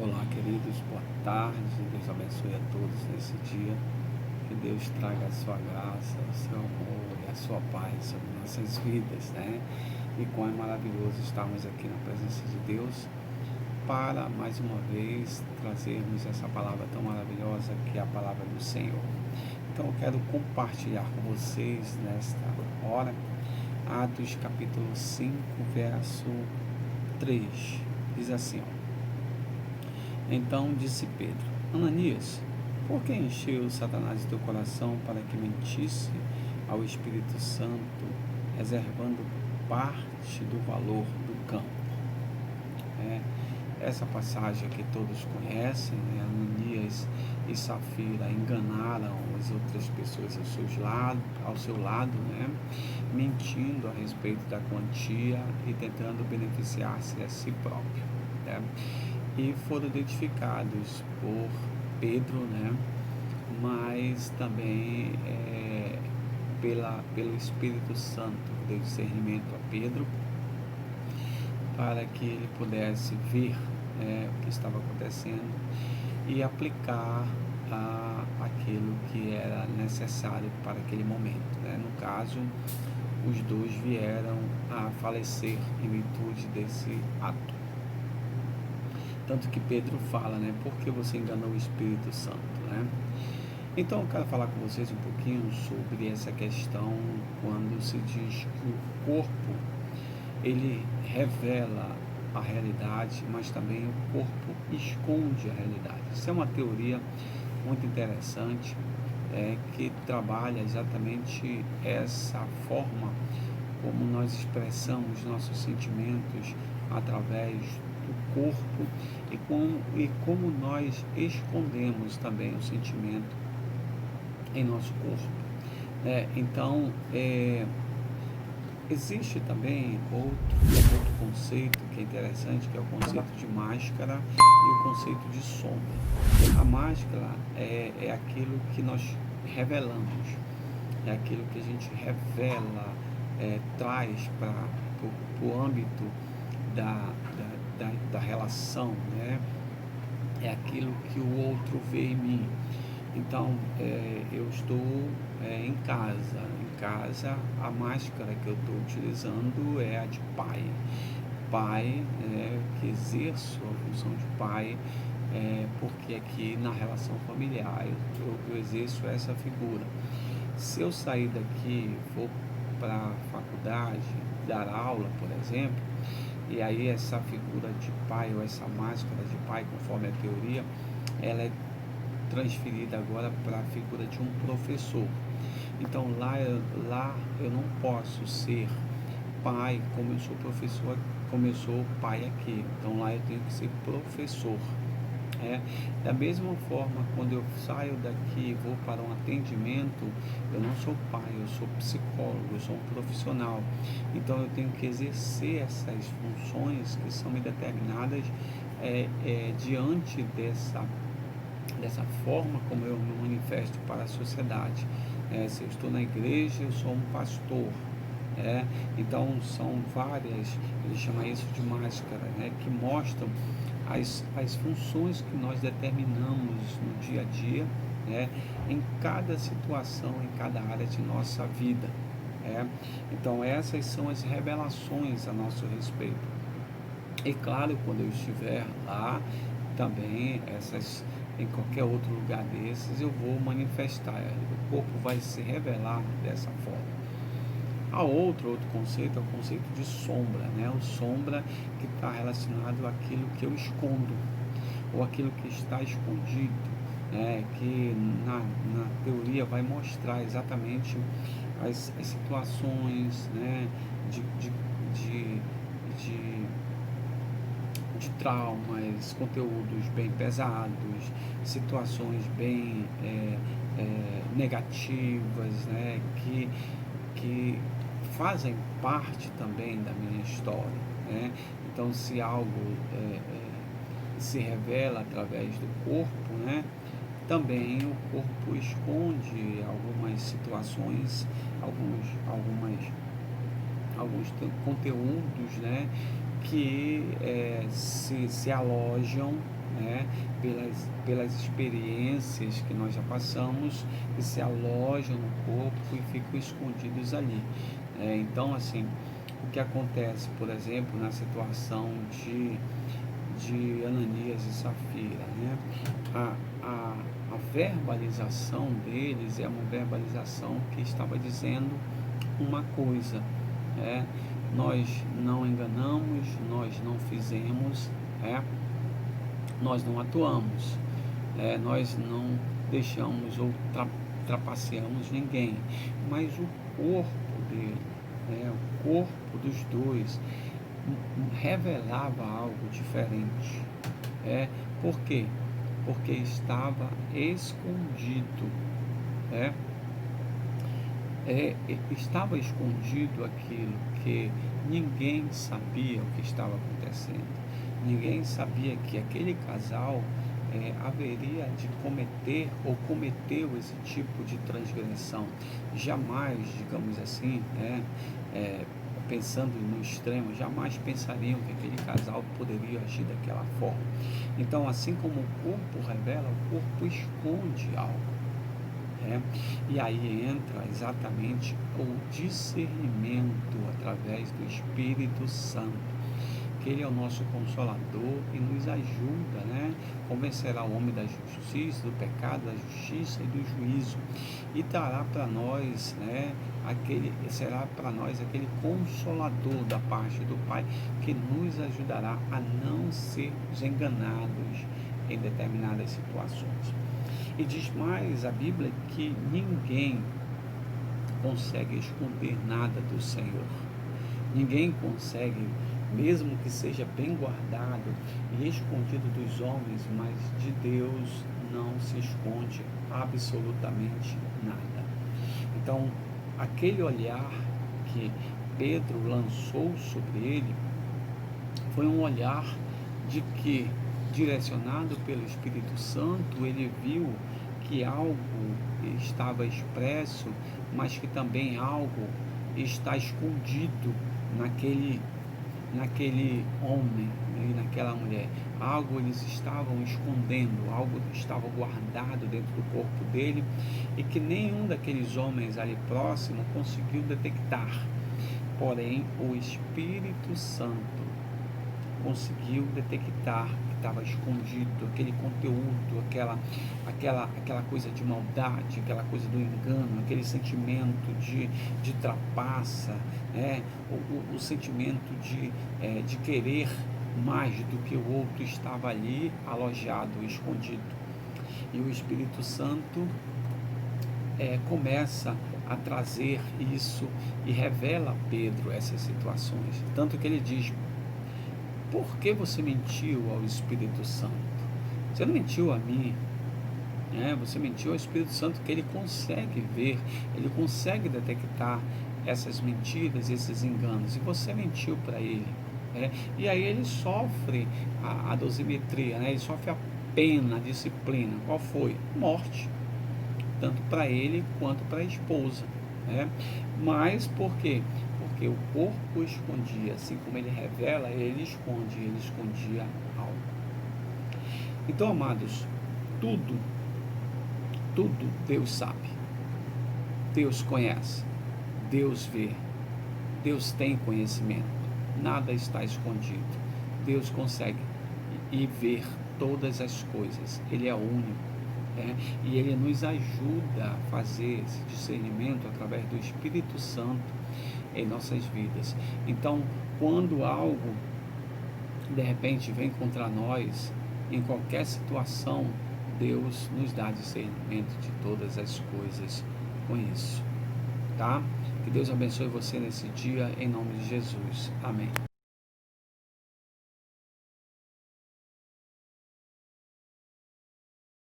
Olá, queridos, boa tarde. Deus abençoe a todos nesse dia. Que Deus traga a sua graça, o seu amor e a sua paz sobre nossas vidas, né? E quão é maravilhoso estarmos aqui na presença de Deus para mais uma vez trazermos essa palavra tão maravilhosa que é a palavra do Senhor. Então eu quero compartilhar com vocês nesta hora Atos capítulo 5, verso 3. Diz assim, ó: Então disse Pedro: Ananias, por que encheu Satanás teu coração para que mentisse ao Espírito Santo, reservando parte do valor do campo? Essa passagem que todos conhecem, né? Ananias e Safira enganaram as outras pessoas ao seu lado, né? Mentindo a respeito da quantia e tentando beneficiar-se a si próprio, né? E foram identificados por Pedro, né? Mas também pelo Espírito Santo, que deu discernimento a Pedro para que ele pudesse ver o que estava acontecendo e aplicar aquilo que era necessário para aquele momento, né? No caso, os dois vieram a falecer em virtude desse ato. Tanto que Pedro fala, né? Por que você enganou o Espírito Santo, né? Então eu quero falar com vocês um pouquinho sobre essa questão quando se diz que o corpo ele revela a realidade, mas também o corpo esconde a realidade. Isso é uma teoria muito interessante, que trabalha exatamente essa forma como nós expressamos nossos sentimentos através do corpo e como nós escondemos também o sentimento em nosso corpo. Então, existe também outro conceito que é interessante, que é o conceito de máscara e o conceito de sombra. A máscara é aquilo que nós revelamos, é aquilo que a gente revela, traz para o âmbito da relação, né? É aquilo que o outro vê em mim. Então, eu estou em casa. Em casa, a máscara que eu estou utilizando é a de pai. Pai, que exerço a função de pai, porque aqui na relação familiar eu exerço essa figura. Se eu sair daqui, for para a faculdade, dar aula, por exemplo, e aí essa figura de pai ou essa máscara de pai, conforme a teoria, ela é transferida agora para a figura de um professor. Então lá eu não posso ser pai como eu sou professor, como eu sou pai aqui. Então lá eu tenho que ser professor. Da mesma forma, quando eu saio daqui e vou para um atendimento, eu não sou pai, eu sou psicólogo, eu sou um profissional. Então eu tenho que exercer essas funções que são me determinadas diante dessa forma como eu me manifesto para a sociedade. Se eu estou na igreja, eu sou um pastor. Então são várias, ele chama isso de máscara, que mostram as funções que nós determinamos no dia a dia, em cada situação, em cada área de nossa vida. Então essas são as revelações a nosso respeito. E claro, quando eu estiver lá, também em qualquer outro lugar desses, eu vou manifestar, o corpo vai se revelar dessa forma. Há outro conceito, é o conceito de sombra, o sombra que está relacionado àquilo que eu escondo, ou aquilo que está escondido, que na teoria vai mostrar exatamente as situações, de traumas, conteúdos bem pesados, situações bem negativas, que fazem parte também da minha história. Então, se algo se revela através do corpo, também o corpo esconde algumas situações, alguns conteúdos, que se alojam, né, pelas experiências que nós já passamos, e se alojam no corpo e ficam escondidos ali. Então, assim, o que acontece, por exemplo, na situação de Ananias e Safira, né? A verbalização deles é uma verbalização que estava dizendo uma coisa, nós não enganamos, nós não fizemos, nós não atuamos, nós não deixamos ou trapaceamos ninguém, mas o corpo dele, o corpo dos dois revelava algo diferente. Por quê? Porque estava escondido, estava escondido aquilo que ninguém sabia o que estava acontecendo. Ninguém sabia que aquele casal haveria de cometer ou cometeu esse tipo de transgressão. Jamais, digamos assim, pensando no extremo, jamais pensariam que aquele casal poderia agir daquela forma. Então, assim como o corpo revela, o corpo esconde algo. E aí entra exatamente o discernimento através do Espírito Santo, que Ele é o nosso Consolador e nos ajuda, convencerá o homem da justiça, do pecado, da justiça e do juízo, e dará para nós, será para nós aquele Consolador da parte do Pai, que nos ajudará a não sermos enganados em determinadas situações. E diz mais a Bíblia que ninguém consegue esconder nada do Senhor. Ninguém consegue, mesmo que seja bem guardado e escondido dos homens, mas de Deus não se esconde absolutamente nada. Então, aquele olhar que Pedro lançou sobre ele foi um olhar de que, direcionado pelo Espírito Santo, ele viu que algo estava expresso, mas que também algo está escondido naquele homem e naquela mulher. Algo eles estavam escondendo, algo estava guardado dentro do corpo dele e que nenhum daqueles homens ali próximo conseguiu detectar. Porém, o Espírito Santo conseguiu detectar que estava escondido aquele conteúdo, aquela coisa de maldade, aquela coisa do engano, aquele sentimento de trapaça, o sentimento de querer mais do que o outro estava ali alojado, escondido. E o Espírito Santo começa a trazer isso e revela a Pedro essas situações, tanto que ele diz: por que você mentiu ao Espírito Santo? Você não mentiu a mim, você mentiu ao Espírito Santo, que ele consegue ver, ele consegue detectar essas mentiras, esses enganos, e você mentiu para ele. E aí ele sofre a dosimetria, ele sofre a pena, a disciplina. Qual foi? Morte, tanto para ele quanto para a esposa. Mas por quê? Porque o corpo escondia, assim como ele revela, ele escondia algo. Então, amados, tudo Deus sabe, Deus conhece, Deus vê, Deus tem conhecimento, nada está escondido. Deus consegue e ver todas as coisas, Ele é único. E Ele nos ajuda a fazer esse discernimento através do Espírito Santo em nossas vidas. Então, quando algo de repente vem contra nós, em qualquer situação, Deus nos dá discernimento de todas as coisas com isso, tá? Que Deus abençoe você nesse dia, em nome de Jesus. Amém.